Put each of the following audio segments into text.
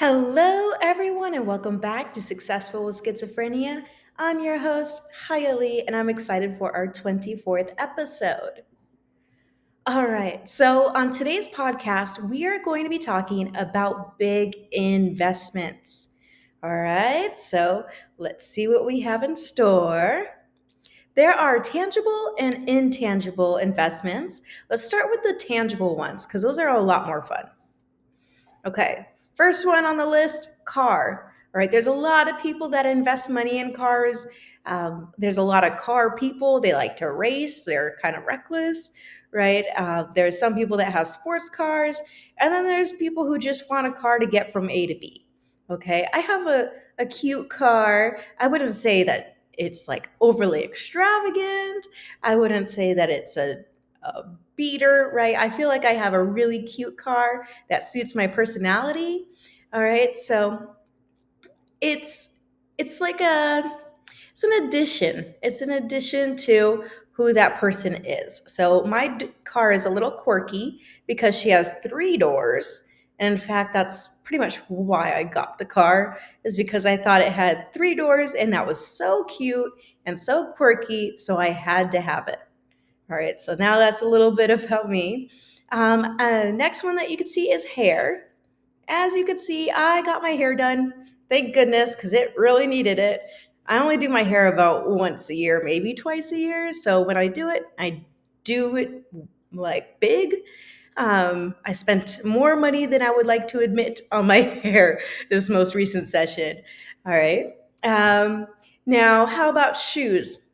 Hello, everyone, and welcome back to Successful with Schizophrenia. I'm your host, Hayali, and I'm excited for our 24th episode. All right, so on today's podcast, we are going to be talking about big investments. All right, so let's see what we have in store. There are tangible and intangible investments. Let's start with the tangible ones because those are a lot more fun. Okay, first one on the list, car. All right, there's a lot of people that invest money in cars. There's a lot of car people. They like to race. They're kind of reckless, right? There's some people that have sports cars, and then there's people who just want a car to get from A to B. Okay, I have a cute car. I wouldn't say that it's like overly extravagant. I wouldn't say that it's a beater, right? I feel like I have a really cute car that suits my personality. All right, so it's it's like a it's an addition. It's an addition to who that person is. So my car is a little quirky because she has three doors. And in fact, that's pretty much why I got the car, is because I thought it had three doors and that was so cute and so quirky, so I had to have it. All right, so now that's a little bit about me. Next one that you could see is hair. As you can see, I got my hair done. Thank goodness, because it really needed it. I only do my hair about once a year, maybe twice a year. So when I do it like big. I spent more money than I would like to admit on my hair this most recent session. All right. Um, Now, how about shoes?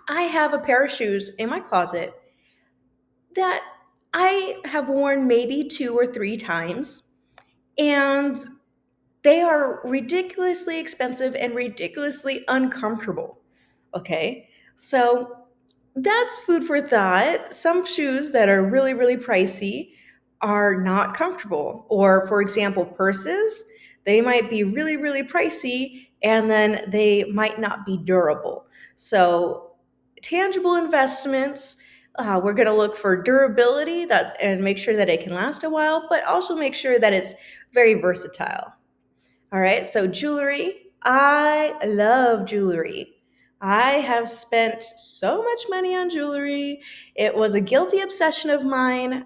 I have a pair of shoes in my closet that I have worn maybe two or three times, and they are ridiculously expensive and ridiculously uncomfortable. Okay, so that's food for thought. Some shoes that are really, really pricey are not comfortable. Or, for example, purses, they might be really, really pricey and then they might not be durable. So, tangible investments, we're going to look for durability that and make sure that it can last a while, but also make sure that it's very versatile. All right, so jewelry. I love jewelry. I have spent so much money on jewelry. It was a guilty obsession of mine.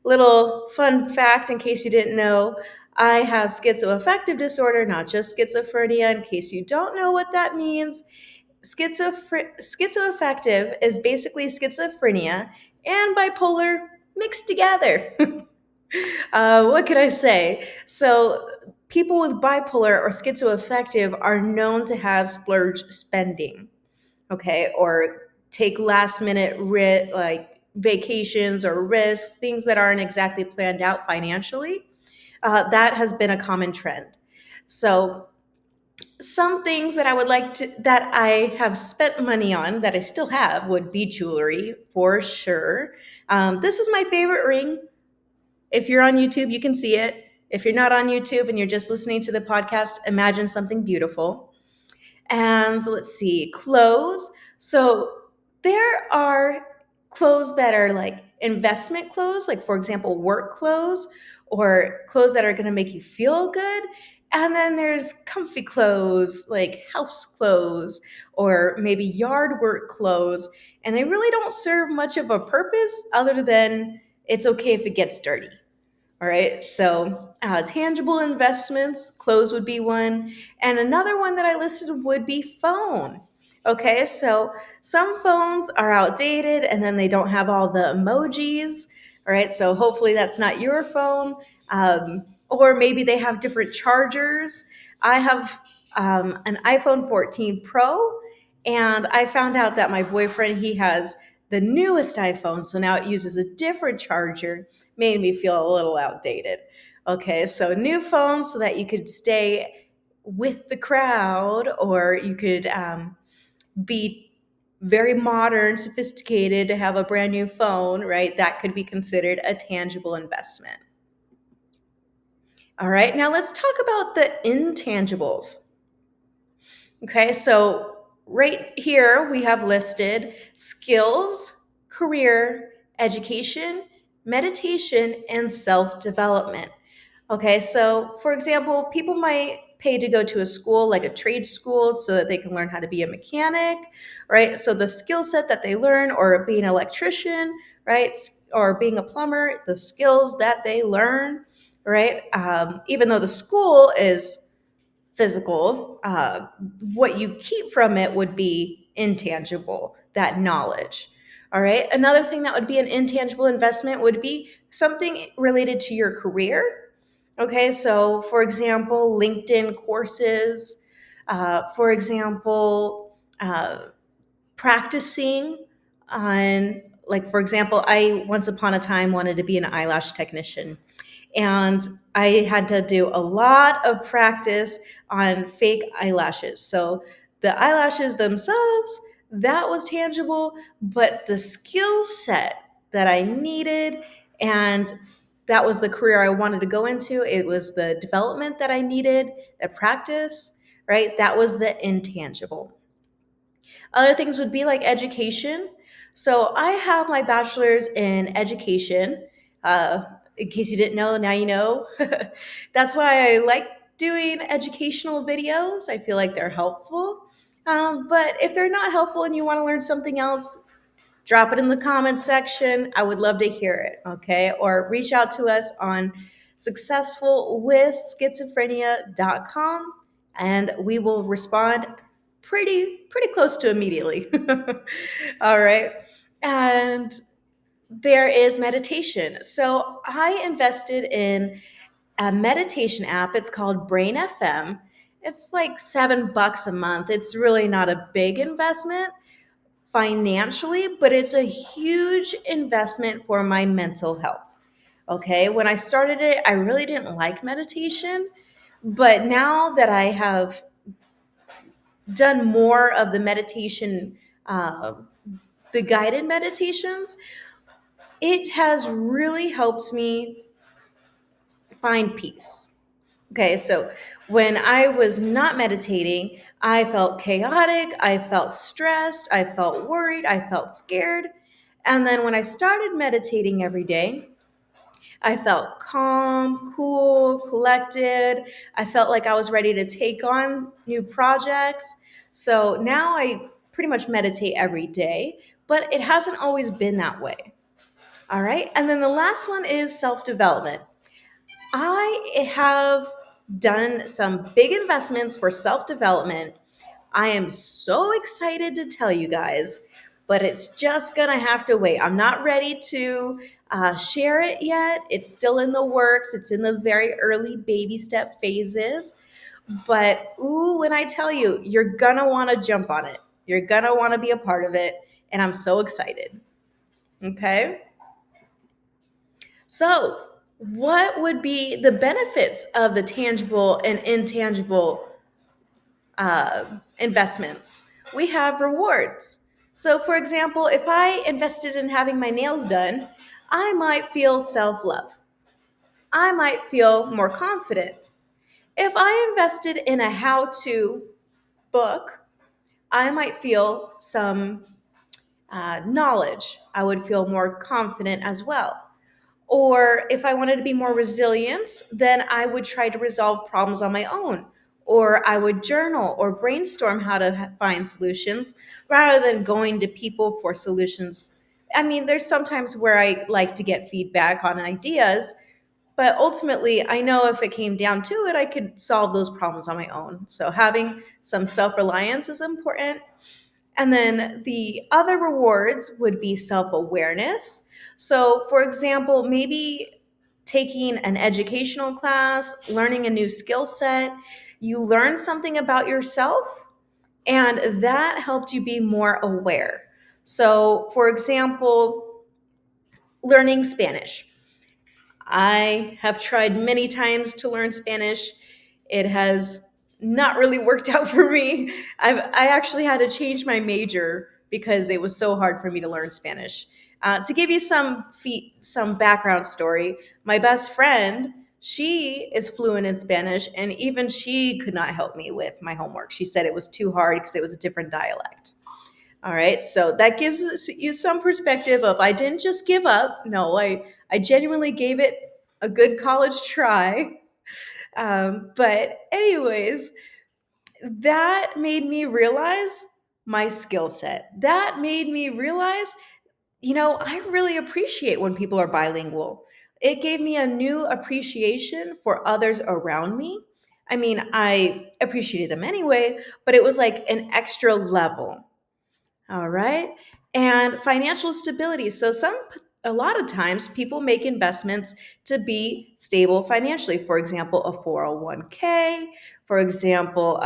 Little fun fact in case you didn't know, I have schizoaffective disorder, not just schizophrenia. In case you don't know what that means, schizoaffective is basically schizophrenia and bipolar mixed together. What can I say? So, people with bipolar or schizoaffective are known to have splurge spending, okay, or take last minute like vacations or risks, things that aren't exactly planned out financially. That has been a common trend. So, some things that that I have spent money on that I still have would be jewelry for sure. This is my favorite ring. If you're on YouTube, you can see it. If you're not on YouTube and you're just listening to the podcast, imagine something beautiful. And let's see, clothes. So there are clothes that are like investment clothes, like for example, work clothes or clothes that are going to make you feel good. And then there's comfy clothes, like house clothes or maybe yard work clothes. And they really don't serve much of a purpose other than it's okay if it gets dirty. All right, so tangible investments, clothes would be one. And another one that I listed would be phone. Okay, so some phones are outdated and then they don't have all the emojis. All right, so hopefully that's not your phone. Or maybe they have different chargers. I have an iPhone 14 Pro, and I found out that my boyfriend, he has the newest iPhone, so now it uses a different charger, made me feel a little outdated. Okay, so new phones so that you could stay with the crowd, or you could be very modern, sophisticated to have a brand new phone, right? That could be considered a tangible investment. All right, now let's talk about the intangibles. Okay, so right here we have listed skills, career, education, meditation, and self development. Okay, so for example, people might pay to go to a school like a trade school so that they can learn how to be a mechanic, right? So the skill set that they learn, or being an electrician, right, or being a plumber, the skills that they learn, right? Even though the school is physical, what you keep from it would be intangible, that knowledge. All right. Another thing that would be an intangible investment would be something related to your career. Okay. So, for example, LinkedIn courses, for example, practicing on, like, for example, I once upon a time wanted to be an eyelash technician, and I had to do a lot of practice on fake eyelashes. So the eyelashes themselves, that was tangible, but the skill set that I needed, and that was the career I wanted to go into, it was the development that I needed, the practice, right? That was the intangible. Other things would be like education. So I have my bachelor's in education. Uh, in case you didn't know, now you know. That's why I like doing educational videos. I feel like they're helpful. But if they're not helpful and you want to learn something else, drop it in the comments section. I would love to hear it, okay? Or reach out to us on successfulwithschizophrenia.com and we will respond pretty close to immediately. All right. And there is meditation. So I invested in a meditation app. It's called Brain FM. It's like $7 a month. It's really not a big investment financially, but it's a huge investment for my mental health. Okay. When I started it, I really didn't like meditation. But now that I have done more of the meditation, uh, the guided meditations, it has really helped me find peace. Okay. So when I was not meditating, I felt chaotic. I felt stressed. I felt worried. I felt scared. And then when I started meditating every day, I felt calm, cool, collected. I felt like I was ready to take on new projects. So now I pretty much meditate every day, but it hasn't always been that way. All right. And then the last one is self development. I have done some big investments for self development. I am so excited to tell you guys, but it's just gonna have to wait. I'm not ready to share it yet. It's still in the works, it's in the very early baby step phases. But ooh, when I tell you, you're gonna wanna jump on it, you're gonna wanna be a part of it. And I'm so excited. Okay. So, what would be the benefits of the tangible and intangible investments? We have rewards. So, for example, if I invested in having my nails done, I might feel self love. I might feel more confident. If I invested in a how to book, I might feel some knowledge. I would feel more confident as well. Or if I wanted to be more resilient, then I would try to resolve problems on my own. Or I would journal or brainstorm how to find solutions rather than going to people for solutions. I mean, there's sometimes where I like to get feedback on ideas, but ultimately, I know if it came down to it, I could solve those problems on my own. So having some self reliance is important. And then the other rewards would be self awareness. So, for example, maybe taking an educational class, learning a new skill set, you learn something about yourself, and that helped you be more aware. So, for example, learning Spanish. I have tried many times to learn Spanish. It has not really worked out for me. I actually had to change my major because it was so hard for me to learn Spanish. To give you some background story, my best friend, she is fluent in Spanish, and even she could not help me with my homework. She said it was too hard because it was a different dialect. All right, so that gives you some perspective of I didn't just give up. No, I genuinely gave it a good college try. But, anyways, that made me realize my skill set. That made me realize, I really appreciate when people are bilingual. It gave me a new appreciation for others around me. I mean, I appreciated them anyway, but it was like an extra level. All right. And financial stability. So a lot of times people make investments to be stable financially. For example, a 401k, for example,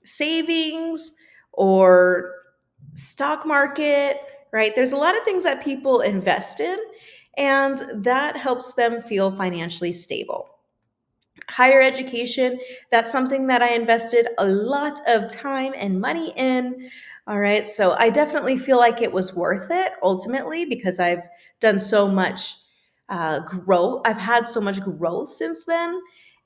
savings or stock market, right? There's a lot of things that people invest in, and that helps them feel financially stable. Higher education, that's something that I invested a lot of time and money in. All right, so I definitely feel like it was worth it ultimately because I've done so much growth. I've had so much growth since then.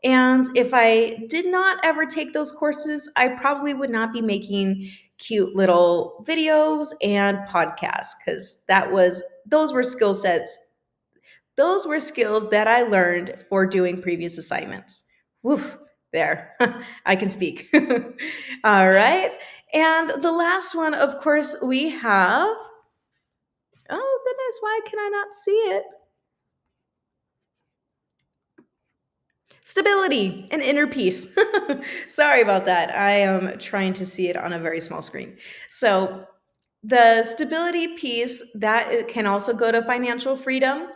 And if I did not ever take those courses, I probably would not be making cute little videos and podcasts because those were skill sets those were skills that I learned for doing previous assignments. Woof, there. I can speak. All right. And the last one, of course, we have. Oh, goodness, why can I not see it? Stability and inner peace. Sorry about that. I am trying to see it on a very small screen. So, the stability piece that it can also go to financial freedom,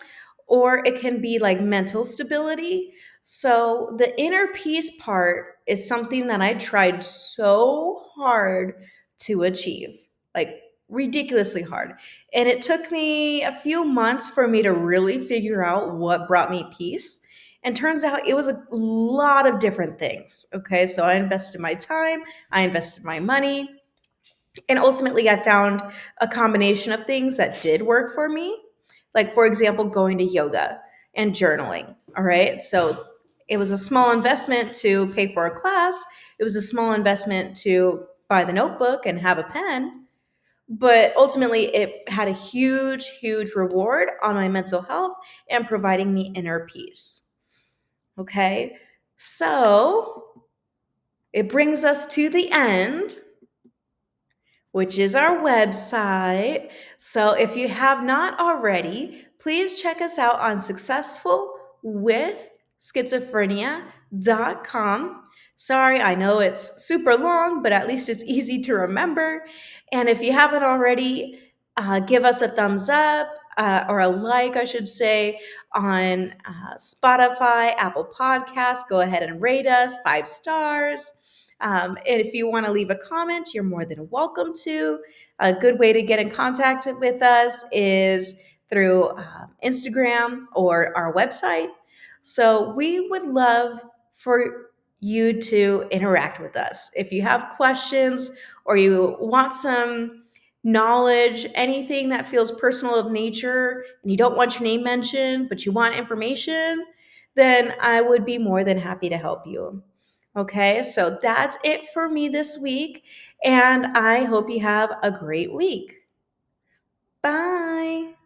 or it can be like mental stability. So the inner peace part is something that I tried so hard to achieve, like ridiculously hard. And it took me a few months for me to really figure out what brought me peace. And turns out it was a lot of different things. Okay, so I invested my time, I invested my money, and ultimately, I found a combination of things that did work for me. Like, for example, going to yoga and journaling. All right. So it was a small investment to pay for a class, it was a small investment to buy the notebook and have a pen. But ultimately, it had a huge, huge reward on my mental health and providing me inner peace. Okay. So it brings us to the end, which is our website. So if you have not already, please check us out on successfulwithschizophrenia.com. Sorry, I know it's super long, but at least it's easy to remember. And if you haven't already, give us a thumbs up or a like, I should say, on Spotify, Apple Podcasts. Go ahead and rate us 5 stars. And if you want to leave a comment, you're more than welcome to. A good way to get in contact with us is through Instagram or our website. So we would love for you to interact with us. If you have questions or you want some knowledge, anything that feels personal of nature, and you don't want your name mentioned, but you want information, then I would be more than happy to help you. Okay, so that's it for me this week, and I hope you have a great week. Bye.